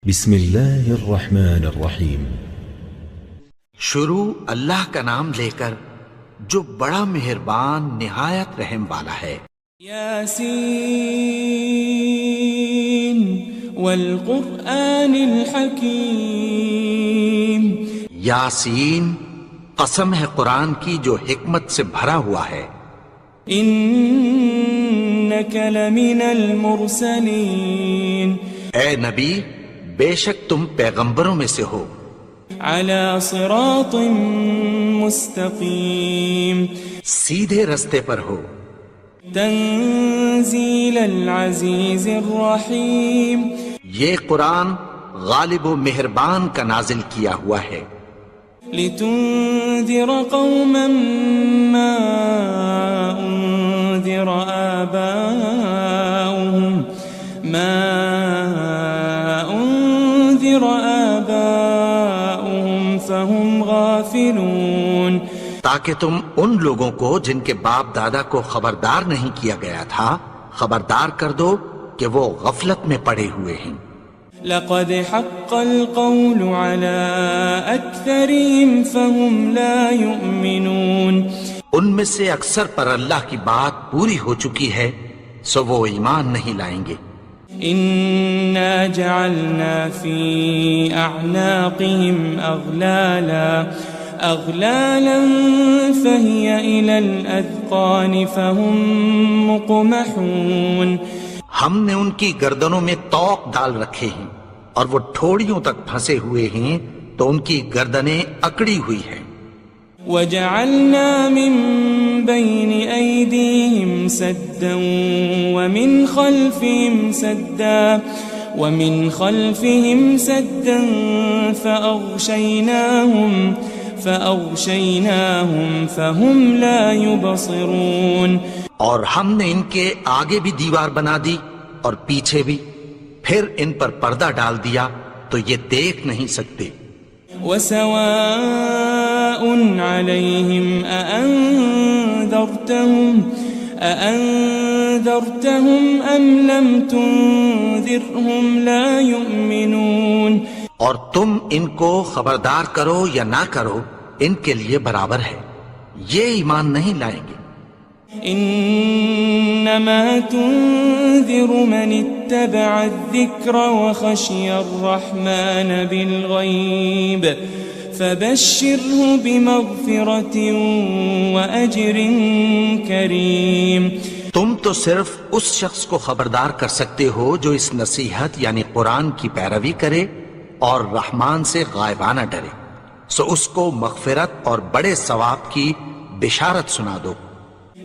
بسم اللہ الرحمن الرحیم۔ شروع اللہ کا نام لے کر جو بڑا مہربان نہایت رحم والا ہے۔ یاسین والقرآن الحکیم۔ یاسین، قسم ہے قرآن کی جو حکمت سے بھرا ہوا ہے۔ انک لمن المرسلین۔ اے نبی، بے شک تم پیغمبروں میں سے ہو۔ علی صراط مستقیم۔ سیدھے رستے پر ہو۔ تنزیل العزیز الرحیم۔ یہ قرآن غالب و مہربان کا نازل کیا ہوا ہے۔ لتنذر قوما ما انذر آباؤهم فهم غافلون۔ تاکہ تم ان لوگوں کو جن کے باپ دادا کو خبردار نہیں کیا گیا تھا خبردار کر دو کہ وہ غفلت میں پڑے ہوئے ہیں۔ لقد حق القول على اکثرهم فهم لا يؤمنون۔ ان میں سے اکثر پر اللہ کی بات پوری ہو چکی ہے سو وہ ایمان نہیں لائیں گے۔ انا جعلنا في اعناقهم اغلالا فهي الى الاذقان فهم مقمحون۔ ہم نے ان کی گردنوں میں طوق ڈال رکھے ہیں اور وہ ٹھوڑیوں تک پھنسے ہوئے ہیں تو ان کی گردنیں اکڑی ہوئی ہیں۔ وجعلنا من بين أيديهم سدا ومن خلفهم سدا فأغشيناهم فهم لا يبصرون۔ اور ہم نے ان کے آگے بھی دیوار بنا دی اور پیچھے بھی، پھر ان پر پردہ ڈال دیا تو یہ دیکھ نہیں سکتے۔ وسواء عليهم أأنذرتهم أم لم تنذرهم لا يؤمنون۔ اور تم ان کو خبردار کرو یا نہ کرو ان کے لیے برابر ہے، یہ ایمان نہیں لائیں گے۔ انما تنذر من اتبع الذکر وخشی الرحمن بالغیب فبشره بمغفرة واجر کریم۔ تم تو صرف اس شخص کو خبردار کر سکتے ہو جو اس نصیحت یعنی قرآن کی پیروی کرے اور رحمان سے غائبانہ ڈرے، سو اس کو مغفرت اور بڑے ثواب کی بشارت سنا دو۔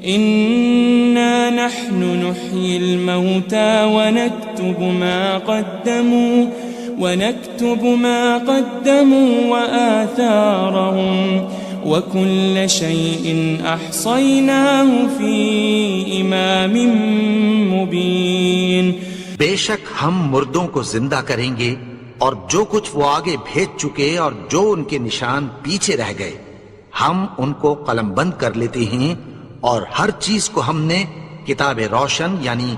إنا نحن نحيي الموتى ونكتب ما قدموا وآثارهم وكل شيء أحصيناه في إمام مبين۔ بے شک ہم مردوں کو زندہ کریں گے اور جو کچھ وہ آگے بھیج چکے اور جو ان کے نشان پیچھے رہ گئے ہم ان کو قلم بند کر لیتے ہیں، اور ہر چیز کو ہم نے کتاب روشن یعنی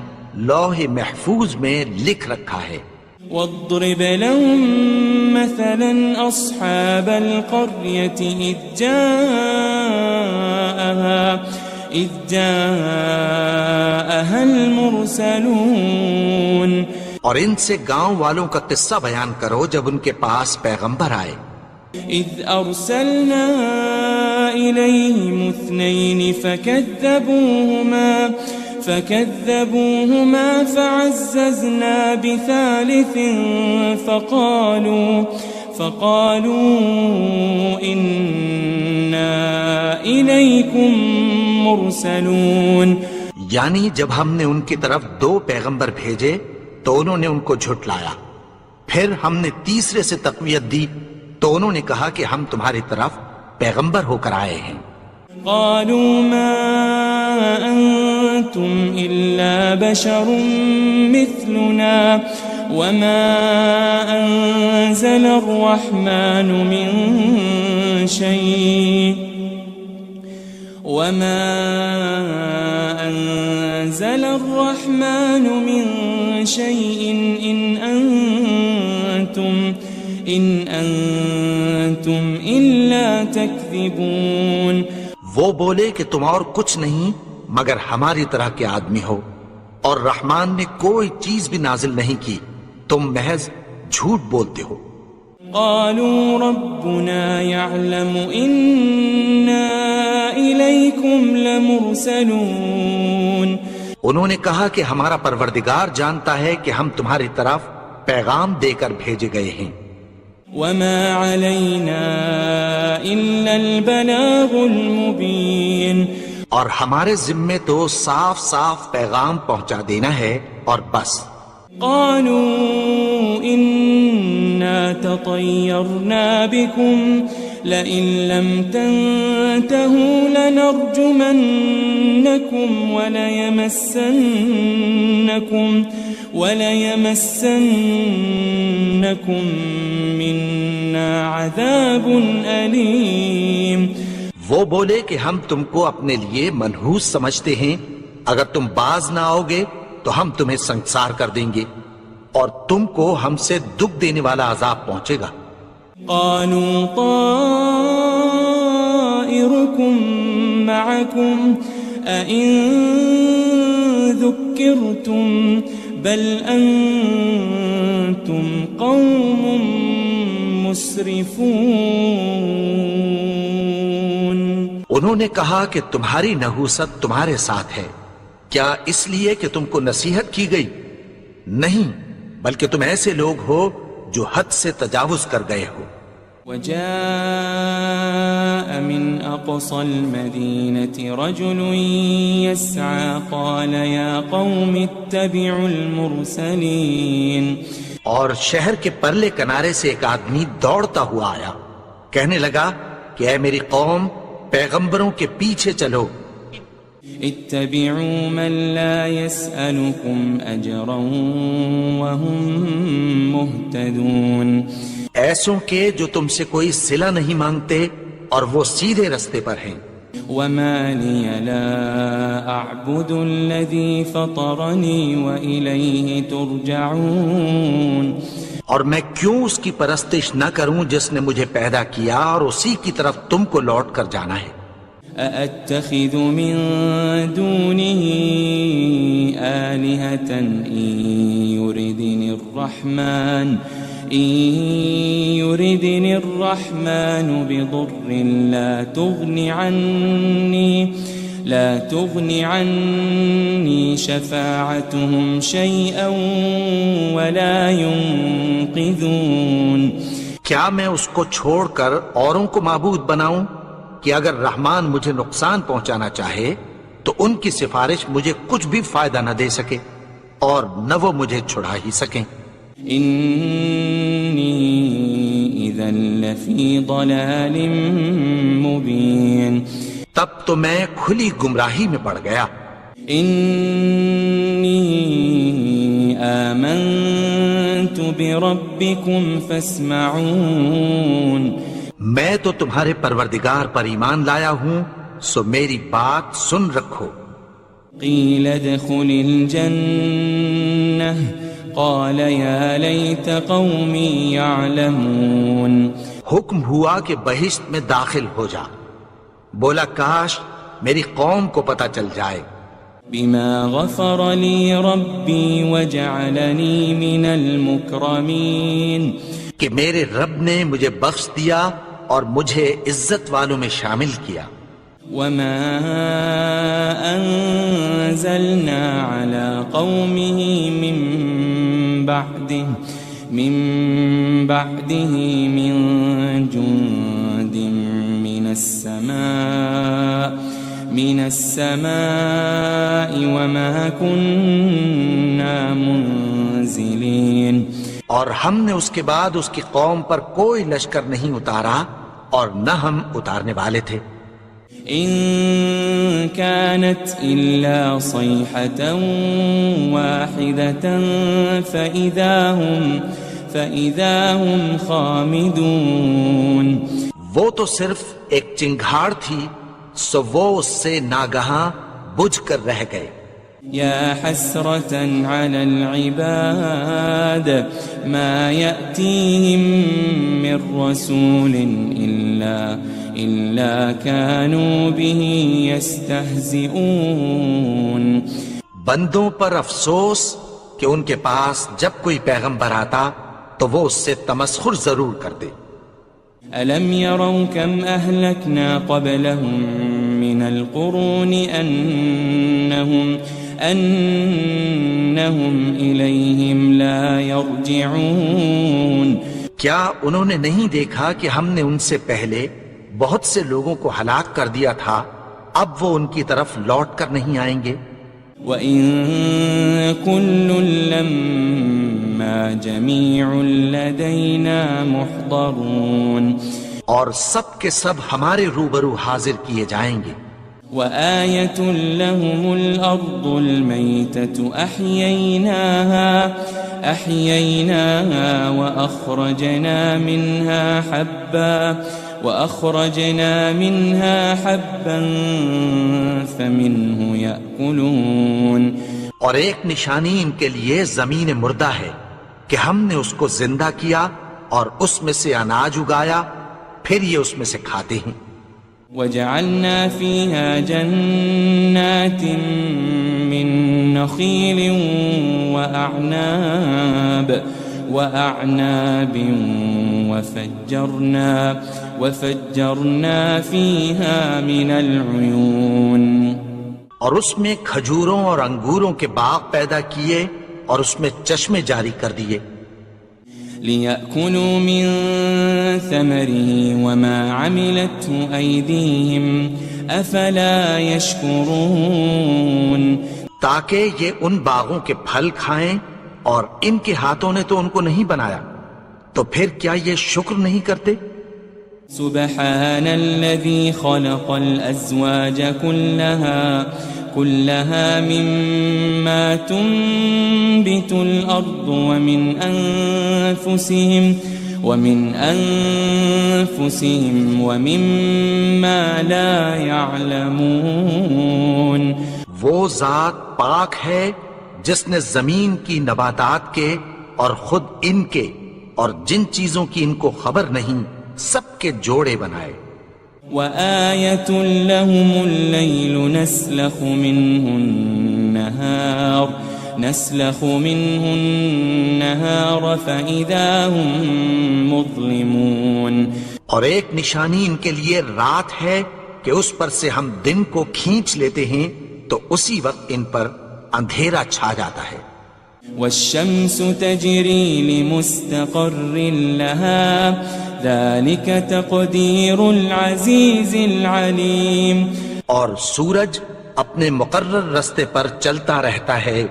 لوح محفوظ میں لکھ رکھا ہے۔ واضرب لهم مثلا أصحاب القرية إذ جاءها المرسلون۔ اور ان سے گاؤں والوں کا قصہ بیان کرو جب ان کے پاس پیغمبر آئے۔ إذ أرسلنا إليهم اثنين فكذبوهما فعززنا بثالث فقالوا إنا إليكم مرسلون۔ یعنی جب ہم نے ان کی طرف 2 پیغمبر بھیجے تو انہوں نے ان کو جھٹلایا، پھر ہم نے تیسرے سے تقویت دی تو انہوں نے کہا کہ ہم تمہاری طرف پیغمبر ہو کر آئے ہیں۔ قالوا ما أنتم إلا بشر مثلنا وما أنزل الرحمن من شيء إن أنتم أنتم إلا تكذبون. وہ بولے کہ تم اور کچھ نہیں مگر ہماری طرح کے آدمی ہو، اور رحمان نے کوئی چیز بھی نازل نہیں کی، تم محض جھوٹ بولتے ہو. قالوا ربنا يعلم إنا إليكم لمرسلون. انہوں نے کہا کہ ہمارا پروردگار جانتا ہے کہ ہم تمہاری طرف پیغام دے کر بھیجے گئے ہیں. وما علينا إلا البلاغ المبين. اور ہمارے ذمے تو صاف صاف پیغام پہنچا دینا ہے اور بس. قالوا إنا تطيرنا بكم لئن لم تنتهوا لنرجمنكم وليمسنكم منا عذاب أليم. وہ بولے کہ ہم تم کو اپنے لیے منحوس سمجھتے ہیں، اگر تم باز نہ آؤ گے تو ہم تمہیں سنسار کر دیں گے اور تم کو ہم سے دکھ دینے والا عذاب پہنچے گا. قالوا طائركم معكم أئن ذكرتم بل أنتم قوم مسرفون. انہوں نے کہا کہ تمہاری نحوست تمہارے ساتھ ہے، کیا اس لیے کہ تم کو نصیحت کی گئی؟ نہیں، بلکہ تم ایسے لوگ ہو جو حد سے تجاوز کر گئے ہو. وجاء من أقصى المدينة رجل يسعى قال يا قوم اتبعوا المرسلين. اور شہر کے پرلے کنارے سے ایک آدمی دوڑتا ہوا آیا، کہنے لگا کہ اے میری قوم، پیغمبروں کے پیچھے چلو. اتبعوا من لا يسألكم أجرا وهم مهتدون. ایسوں کے جو تم سے کوئی صلہ نہیں مانگتے اور وہ سیدھے رستے پر ہیں. وما لي لا أعبد الذي فطرني وإليه ترجعون. اور میں کیوں اس کی پرستش نہ کروں جس نے مجھے پیدا کیا اور اسی کی طرف تم کو لوٹ کر جانا ہے. أأتخذ من دونه آلهة إن يردني الرحمن بضر لا تغن عني شفاعتهم شيئا ولا ينقذون. کیا میں اس کو چھوڑ کر اوروں کو معبود بناؤں کہ اگر رحمان مجھے نقصان پہنچانا چاہے تو ان کی سفارش مجھے کچھ بھی فائدہ نہ دے سکے اور نہ وہ مجھے چھڑا ہی سکیں. إني إذا لفي ضلال مبين. تب تو میں کھلی گمراہی میں پڑ گیا. إني آمنت بربكم فاسمعون. میں تو تمہارے پروردگار پر ایمان لایا ہوں، سو میری بات سن رکھو. قيل ادخل الجنة قال يا ليت قومي يعلمون. حکم ہوا کہ بہشت میں داخل ہو جا. بولا کاش میری قوم کو پتہ چل جائے. بما غفر لي ربي وجعلني من المكرمين. کہ میرے رب نے مجھے بخش دیا اور مجھے عزت والوں میں شامل کیا. وما أنزلنا على قومه من بعده من جند من السماء وما كنا منزلين. اور ہم نے اس کے بعد اس کی قوم پر کوئی لشکر نہیں اتارا اور نہ ہم اتارنے والے تھے. إن كانت إلا صيحة واحدة فإذا هم خامدون. وہ تو صرف ایک چنگھاڑ تھی، سو وہ اس سے ناگہاں بجھ کر رہ گئے. يا حسرة على العباد ما يأتيهم من رسول إلا كانوا به يستهزئون. بندوں پر افسوس کہ ان کے پاس جب کوئی پیغمبر آتا تو وہ اس سے تمسخر ضرور کرتے. ألم يروا كم أهلكنا قبلهم من القرون أنهم إليهم لا يرجعون. کیا انہوں نے نہیں دیکھا کہ ہم نے ان سے پہلے بہت سے لوگوں کو ہلاک کر دیا تھا، اب وہ ان کی طرف لوٹ کر نہیں آئیں گے. وَإِن كُلٌّ لَمَّا جَمِيعٌ لَدَيْنَا مُحْضَرُونَ. اور سب کے سب ہمارے روبرو حاضر کیے جائیں گے. وآية لهم الأرض الميتة أحييناها وأخرجنا منها حبا فمنه يأكلون. اور ایک نشانی ان کے لیے زمین مردہ ہے کہ ہم نے اس کو زندہ کیا اور اس میں سے اناج اگایا، پھر یہ اس میں سے کھاتے ہیں. وجعلنا فيها جنات من نخيل وأعناب وفجرنا فيها من العيون. اور اس میں کھجوروں اور انگوروں کے باغ پیدا کیے اور اس میں چشمے جاری کر دیے. لِيَأْكُلُوا مِن ثَمَرِهِ وَمَا عَمِلَتْهُ أَيْدِيهِمْ أَفَلَا يَشْكُرُونَ. تاکہ یہ ان باغوں کے پھل کھائیں اور ان کے ہاتھوں نے تو ان کو نہیں بنایا، تو پھر کیا یہ شکر نہیں کرتے؟ سبحان الذي خلق الأزواج كلها مما تنبت الأرض ومن أنفسهم ومما لا يعلمون. وہ ذات پاک ہے جس نے زمین کی نباتات کے اور خود ان کے اور جن چیزوں کی ان کو خبر نہیں سب کے جوڑے بنائے. وآية لهم الليل نسلخ منه النهار فإذا هم مظلمون. اور ایک نشانی ان کے لیے رات ہے کہ اس پر سے ہم دن کو کھینچ لیتے ہیں تو اسی وقت ان پر اندھیرا چھا جاتا ہے. والشمس تجري لمستقر لها ذلك تقدير العزيز العليم. اور سورج اپنے مقرر رستے پر چلتا رہتا ہے،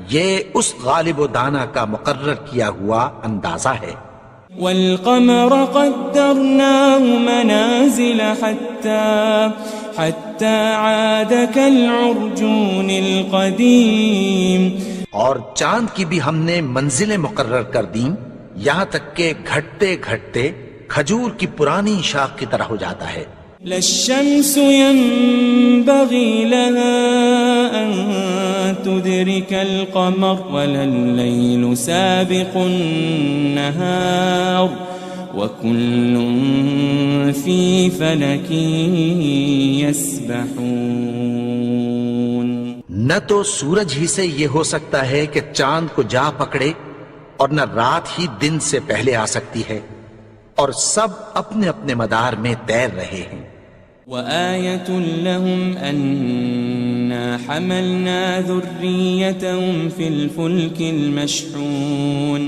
یہ اس غالب و دانا کا مقرر کیا ہوا اندازہ ہے. والقمر قدرناه منازل حتى عاد كالعرجون القديم. اور چاند کی بھی ہم نے منزلیں مقرر کر دیں یہاں تک کہ گھٹتے گھٹتے کھجور کی پرانی شاخ کی طرح ہو جاتا ہے. لا الشمس ينبغي لها أن تدرك القمر ولا الليل سابق النهار وكل في فلك يسبحون. نہ تو سورج ہی سے یہ ہو سکتا ہے کہ چاند کو جا پکڑے اور نہ رات ہی دن سے پہلے آ سکتی ہے، اور سب اپنے اپنے مدار میں تیر رہے ہیں. وآية لهم أنا حملنا ذريتهم في الفلك المشحون.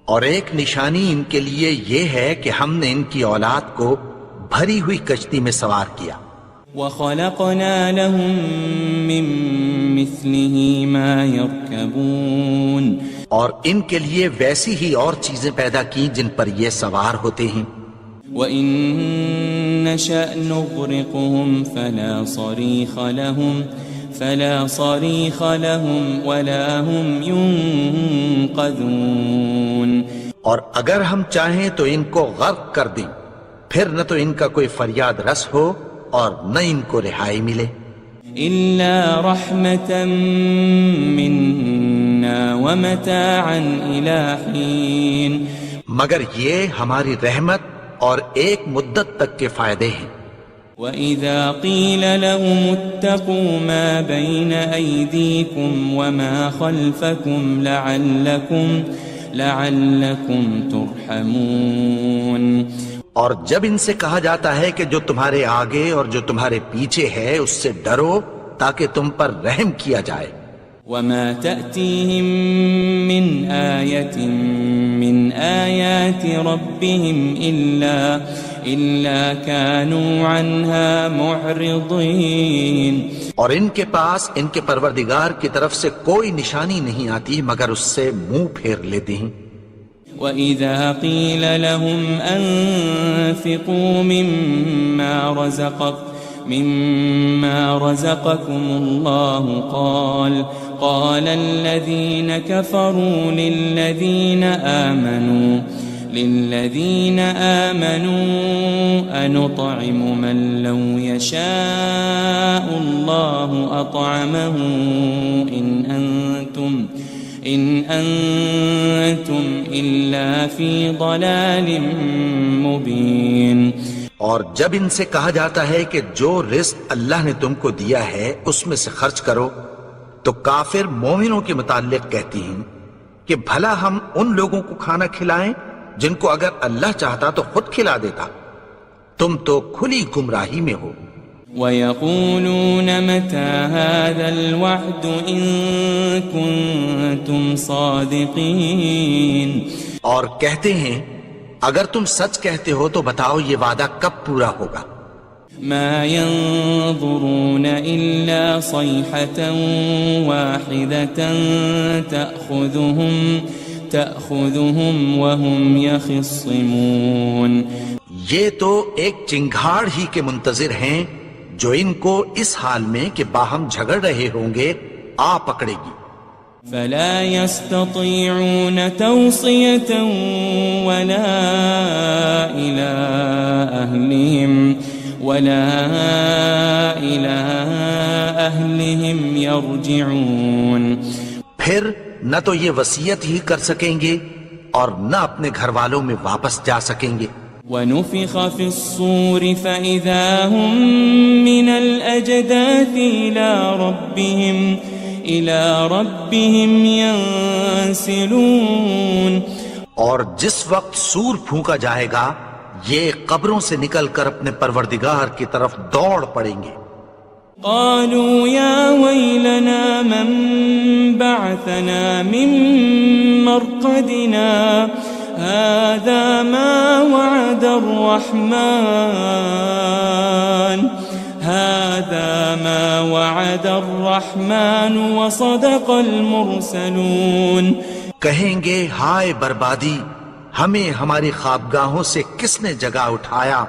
اور ایک نشانی ان کے لیے یہ ہے کہ ہم نے ان کی اولاد کو بھری ہوئی کشتی میں سوار کیا. وخلقنا لهم من مثله ما يركبون. اور ان کے لیے ویسی ہی اور چیزیں پیدا کی جن پر یہ سوار ہوتے ہیں. وَإِن نَّشَأْ نُغْرِقْهُمْ فَلَا صَرِيخَ لَهُمْ وَلَا هُمْ يُنقَذُونَ. اور اگر ہم چاہیں تو ان کو غرق کر دیں، پھر نہ تو ان کا کوئی فریاد رس ہو اور نہ ان کو رہائی ملے. إلا رحمة منا ومتاعا إلى حين مگر یہ ہماری رحمت اور ایک مدت تک کے فائدے ہیں۔ وَإِذَا قِيلَ لَهُمُ اتَّقُوا مَا بَيْنَ أَيْدِيكُمْ وَمَا خَلْفَكُمْ لَعَلَّكُمْ تُرْحَمُونَ، اور جب ان سے کہا جاتا ہے کہ جو تمہارے آگے اور جو تمہارے پیچھے ہے اس سے ڈرو تاکہ تم پر رحم کیا جائے۔ وَمَا تَأْتِيهِم مِّنْ آيَةٍ مِّنْ آيَاتِ رَبِّهِمْ إِلَّا كَانُوا عَنْهَا مُعْرِضِينَ، اور ان کے پاس ان کے پروردگار کی طرف سے کوئی نشانی نہیں آتی مگر اس سے منہ پھیر لیتے ہیں۔ وَإِذَا قِيلَ لَهُمْ أَنفِقُوا مِمَّا رَزَقَكُمُ اللَّهُ قَالَ الَّذِينَ كَفَرُوا لِلَّذِينَ آمَنُوا أَنُطْعِمُ مَن لَّوْ يَشَاءُ اللَّهُ أَطْعَمَهُ إِنْ أَنْتُمْ إِلَّا فِي ضَلَالٍ مُبِينٍ۔ اور جب ان سے کہا جاتا ہے کہ جو رزق اللہ نے تم کو دیا ہے اس میں سے خرچ کرو، تو کافر مومنوں کے متعلق کہتی ہیں کہ بھلا ہم ان لوگوں کو کھانا کھلائیں جن کو اگر اللہ چاہتا تو خود کھلا دیتا، تم تو کھلی گمراہی میں ہو۔ وَيَقُولُونَ مَتَى هَذَا الْوَعْدُ إِن كُنتُمْ صَادِقِينَ، اور کہتے ہیں اگر تم سچ کہتے ہو تو بتاؤ یہ وعدہ کب پورا ہوگا۔ مَا يَنظُرُونَ إِلَّا صَيْحَةً وَاحِدَةً تَأْخُذُهُمْ وَهُمْ يَخِصِّمُونَ، یہ تو ایک چنگھاڑ ہی کے منتظر ہیں جو ان کو اس حال میں کہ باہم جھگڑ رہے ہوں گے آ پکڑے گی۔ فَلَا يَسْتَطِيعُونَ تَوْصِيَةً وَلَا إِلَىٰ أَهْلِهِمْ يَرْجِعُونَ، پھر نہ تو یہ وصیت ہی کر سکیں گے اور نہ اپنے گھر والوں میں واپس جا سکیں گے۔ وَنُفِخَ فِي الصُّورِ فَإِذَا هُم مِّنَ الْأَجْدَاثِ إِلَىٰ رَبِّهِمْ يَنسِلُونَ، اور جس وقت سور پھونکا جائے گا یہ قبروں سے نکل کر اپنے پروردگار کی طرف دوڑ پڑیں گے۔ قالوا يا ويلنا من بعثنا من مرقدنا هذا ما وعد الرحمن وصدق المرسلون، کہیں گے ہائے بربادی، ہمیں ہماری خوابگاہوں سے کس نے جگا اٹھایا،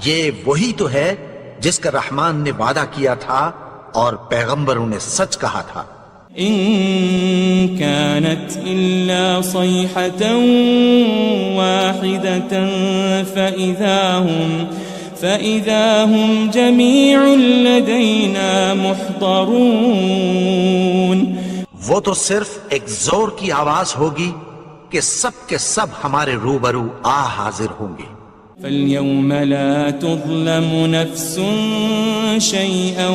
یہ وہی تو ہے جس کا رحمان نے وعدہ کیا تھا اور پیغمبروں نے سچ کہا تھا۔ إن كانت إلا صيحة واحدة فإذا هم جميع لدينا محضرون، وہ تو صرف ایک زور کی آواز ہوگی کہ سب کے سب ہمارے روبرو آ حاضر ہوں گے۔ فَالْيَوْمَ لَا تُظْلَمُ نَفْسٌ شَيْئًا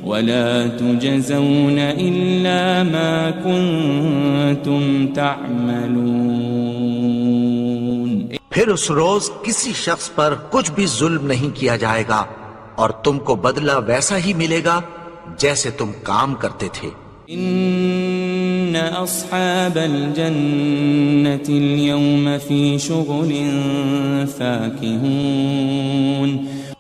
وَلَا تُجَزَوْنَ إِلَّا مَا كُنتُمْ تَعْمَلُونَ، پھر اس روز کسی شخص پر کچھ بھی ظلم نہیں کیا جائے گا اور تم کو بدلہ ویسا ہی ملے گا جیسے تم کام کرتے تھے۔ إن أصحاب الجنة اليوم في شغل فاكهون،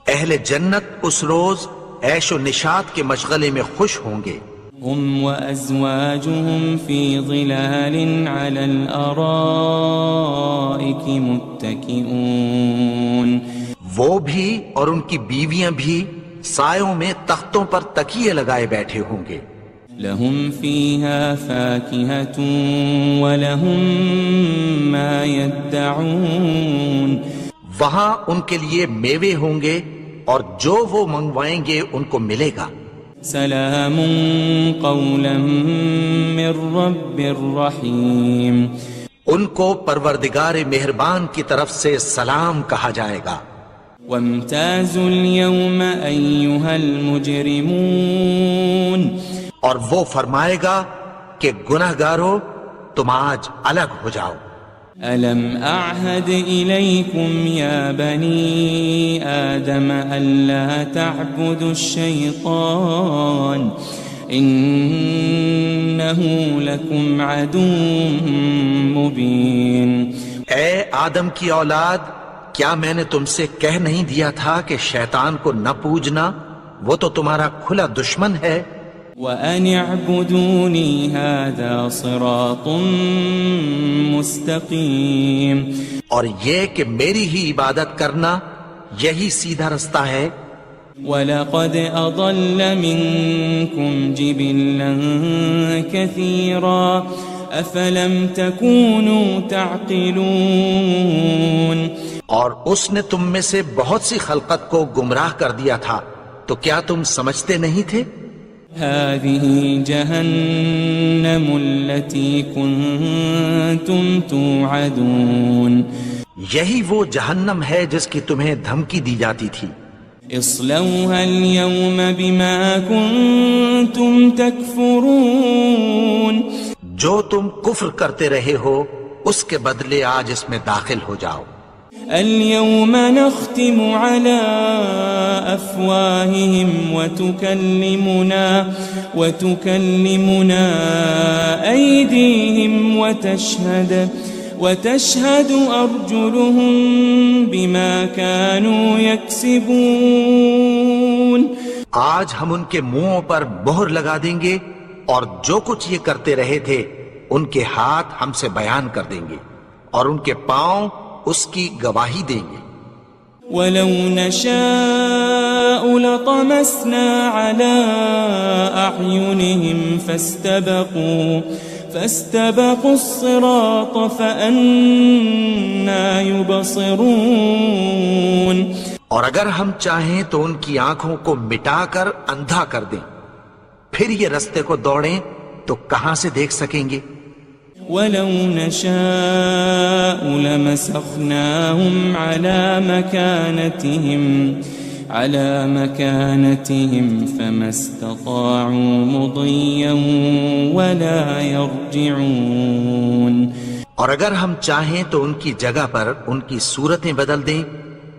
اہل جنت اس روز عیش و نشاط کے مشغلے میں خوش ہوں گے۔ هم وأزواجهم في ظلال على الأرائك متكئون، وہ بھی اور ان کی بیویاں بھی سایوں میں تختوں پر تکیے لگائے بیٹھے ہوں گے۔ لهم فيها فاكهة ولهم ما يدعون، وہاں ان کے لیے میوے ہوں گے اور جو وہ منگوائیں گے ان کو ملے گا۔ سلام قولا من رب رحیم، ان کو پروردگار مہربان کی طرف سے سلام کہا جائے گا۔ وامتازوا اليوم أيها المجرمون، اور وہ فرمائے گا کہ گنہگارو تم آج الگ ہو جاؤ۔ ألم أعهد إليكم يا بني آدم ألا تعبدوا الشيطان إنه لكم عدو مبين۔ اے آدم کی اولاد، کیا میں نے تم سے کہہ نہیں دیا تھا کہ شیطان کو نہ پوجنا، وہ تو تمہارا کھلا دشمن ہے۔ وَأَنِ اعْبُدُونِي هَذَا صِرَاطٌ مُسْتَقِيمٌ، اور یہ کہ میری ہی عبادت کرنا یہی سیدھا رستہ ہے۔ وَلَقَدْ أَضَلَّ مِنكُمْ جِبِلًّا كَثِيرًا أَفَلَمْ تَكُونُوا تَعْقِلُونَ، اور اس نے تم میں سے بہت سی خلقت کو گمراہ کر دیا تھا، تو کیا تم سمجھتے نہیں تھے؟ هذه جهنم التي كنتم توعدون، یہی وہ جہنم ہے جس کی تمہیں دھمکی دی جاتی تھی۔ اصلوها اليوم بما كنتم تكفرون، جو تم کفر کرتے رہے ہو اس کے بدلے آج اس میں داخل ہو جاؤ۔ اليوم نختم على أفواههم وتكلمنا أيديهم وتشهد أرجلهم بما كانوا يكسبون، آج ہم ان کے منہوں پر مہر لگا دیں گے اور جو کچھ یہ کرتے رہے تھے ان کے ہاتھ ہم سے بیان کر دیں گے اور ان کے پاؤں اس کی گواہی دیں گے۔ وَلَوْ نَشَاءُ لَطَمَسْنَا عَلَىٰ أَعْيُنِهِمْ فَاسْتَبَقُوا الصِّرَاطَ فَأَنَّىٰ يُبْصِرُونَ، اور اگر ہم چاہیں تو ان کی آنکھوں کو مٹا کر اندھا کر دیں، پھر یہ رستے کو دوڑیں تو کہاں سے دیکھ سکیں گے؟ وَلَوْ نَشَاءُ لَمَسَخْنَاهُمْ عَلَى مَكَانَتِهِمْ فَمَا اسْتَطَاعُوا مُضِيًّا وَلَا يَرْجِعُونَ، اور اگر ہم چاہیں تو ان کی جگہ پر ان کی صورتیں بدل دیں،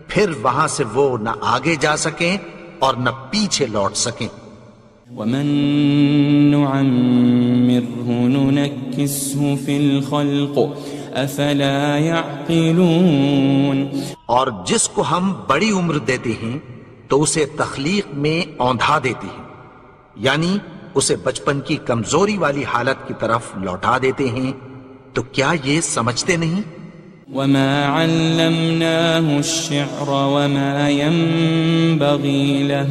پھر وہاں سے وہ نہ آگے جا سکیں اور نہ پیچھے لوٹ سکیں۔ وَمَن نُعَمِّرْهُ نُنَكِّسْهُ فِي الْخَلْقِ أَفَلَا يَعْقِلُونَ، اور جس کو ہم بڑی عمر دیتے ہیں تو اسے تخلیق میں اوندھا دیتے ہیں، یعنی اسے بچپن کی کمزوری والی حالت کی طرف لوٹا دیتے ہیں، تو کیا یہ سمجھتے نہیں؟ وَمَا عَلَّمْنَاهُ الشِّعْرَ وَمَا يَنبَغِي لَهُ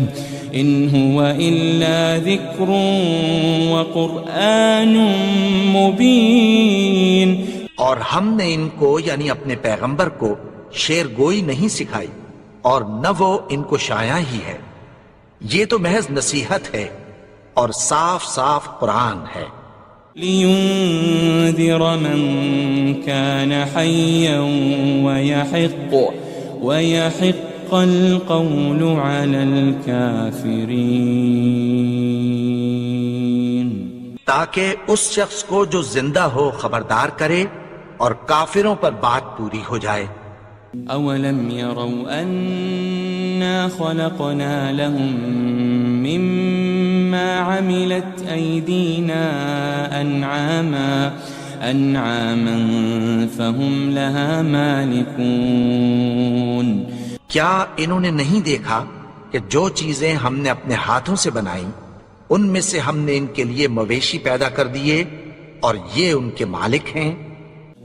إِنْ هُوَ إِلَّا ذِكْرٌ وَقُرْآنٌ مُبِينٌ، اور ہم نے ان کو یعنی اپنے پیغمبر کو شعر گوئی نہیں سکھائی اور نہ وہ ان کو شایع ہی ہے، یہ تو محض نصیحت ہے اور صاف صاف قرآن ہے۔ لِيُنذِرَ مَن كَانَ حَيًّا وَيَحِقَّ الْقَوْلُ عَلَى الْكَافِرِينَ، تاکہ اس شخص کو جو زندہ ہو خبردار کرے اور کافروں پر بات پوری ہو جائے۔ أَوَلَمْ يَرَوْا أَنَّا خَلَقْنَا لَهُم مِّمَّا عَمِلَتْ أَيْدِينَا أَنْعَامًا فَهُمْ لَهَا مَالِكُونَ، کیا انہوں نے نہیں دیکھا کہ جو چیزیں ہم نے اپنے ہاتھوں سے بنائیں ان میں سے ہم نے ان کے لیے مویشی پیدا کر دیے اور یہ ان کے مالک ہیں۔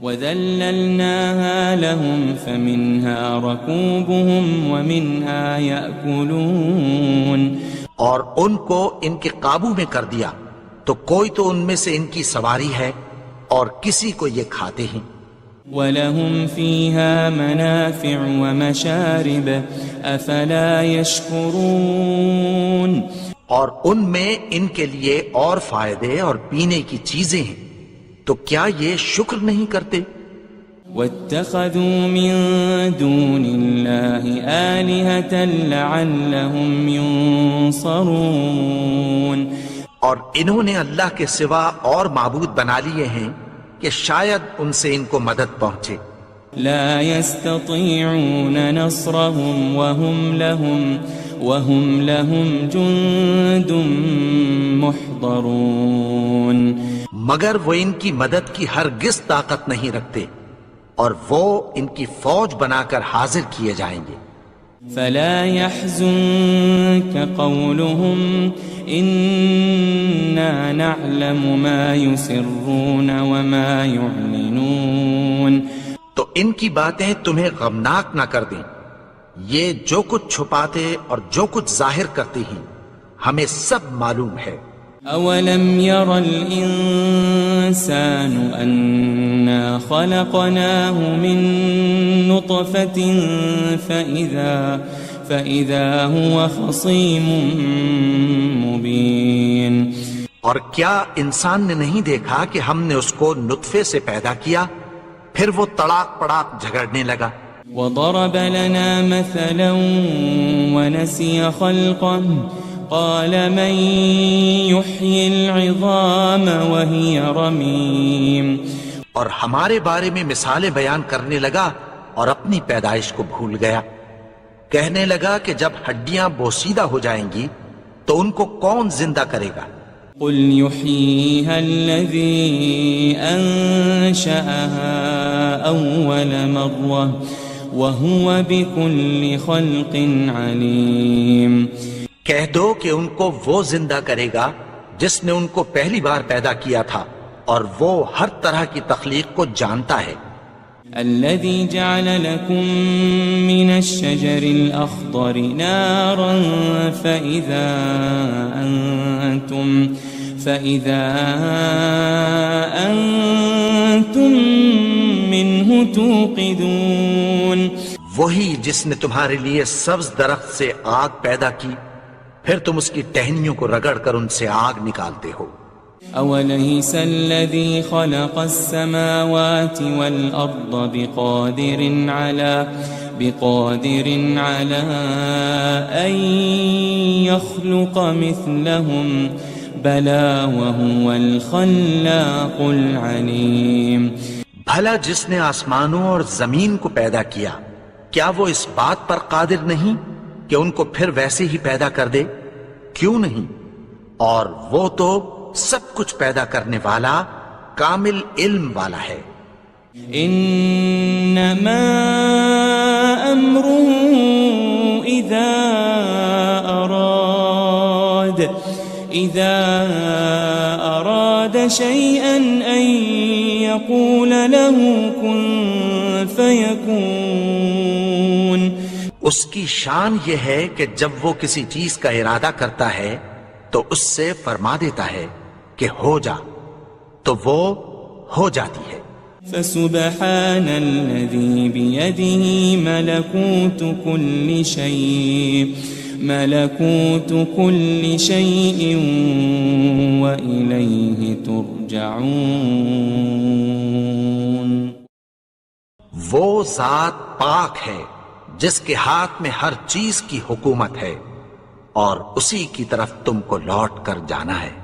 وَذَلَّلْنَاهَا لَهُمْ فَمِنْهَا رَكُوبُهُمْ وَمِنْهَا يَأْكُلُونَ، اور ان کو ان کے قابو میں کر دیا تو کوئی تو ان میں سے ان کی سواری ہے اور کسی کو یہ کھاتے ہیں۔ وَلَهُمْ فِيهَا مَنَافِعُ وَمَشَارِبُ أَفَلَا يَشْكُرُونَ اور ان میں ان کے لیے اور فائدے اور پینے کی چیزیں ہیں، تو کیا یہ شکر نہیں کرتے؟ وَاتَّخَذُوا مِن دُونِ اللَّهِ آلِهَةً لَعَلَّهُمْ يُنصَرُونَ اور انہوں نے اللہ کے سوا اور معبود بنا لیے ہیں کہ شاید ان سے ان کو مدد پہنچے۔ لا يستطيعون نصرهم وهم لهم جند محضرون مگر وہ ان کی مدد کی ہرگز طاقت نہیں رکھتے، اور وہ ان کی فوج بنا کر حاضر کیے جائیں گے۔ فلا يحزنك قولهم إنا نعلم ما يسرون وما يعلنون تو ان کی باتیں تمہیں غمناک نہ کر دیں، یہ جو کچھ چھپاتے اور جو کچھ ظاہر کرتے ہیں ہمیں سب معلوم ہے۔ أولم ير الإنسان أنا خلقناه من نطفة فإذا هو خصيم مبين اور کیا انسان نے نہیں دیکھا کہ ہم نے اس کو نطفے سے پیدا کیا، پھر وہ تڑاک پڑاک جھگڑنے لگا۔ وضرب لنا مثلا ونسي خلقه قال من يحيي العظام وهي رميم اور ہمارے بارے میں مثالیں بیان کرنے لگا اور اپنی پیدائش کو بھول گیا، کہنے لگا کہ جب ہڈیاں بوسیدہ ہو جائیں گی تو ان کو کون زندہ کرے گا؟ قل يحييها الذي أنشأها أول مرة وهو بكل خلق عليم کہہ دو کہ ان کو وہ زندہ کرے گا جس نے ان کو پہلی بار پیدا کیا تھا، اور وہ ہر طرح کی تخلیق کو جانتا ہے۔ الذي جعل لكم من الشجر الأخضر نارا فإذا أنتم منه توقدون وہی جس نے تمہارے لیے سبز درخت سے آگ پیدا کی، پھر تم اس کی ٹہنیوں کو رگڑ کر ان سے آگ نکالتے ہو۔ أوليس الذي خلق السماوات والأرض بقادر على أن يخلق مثلهم بلى وهو الخلاق العليم بھلا جس نے آسمانوں اور زمین کو پیدا کیا، کیا وہ اس بات پر قادر نہیں کہ ان کو پھر ویسے ہی پیدا کر دے؟ کیوں نہیں؟ اور وہ تو سب کچھ پیدا کرنے والا، کامل علم والا ہے۔ انما امره اذا اراد شيئا ان يقول له كن فيكون اس کی شان یہ ہے کہ جب وہ کسی چیز کا ارادہ کرتا ہے تو اس سے فرما دیتا ہے کہ ہو جا، تو وہ ہو جاتی ہے۔ فسبحان الذي بيده ملكوت كل شيء وإليه ترجعون وہ ذات پاک ہے جس کے ہاتھ میں ہر چیز کی حکومت ہے، اور اسی کی طرف تم کو لوٹ کر جانا ہے۔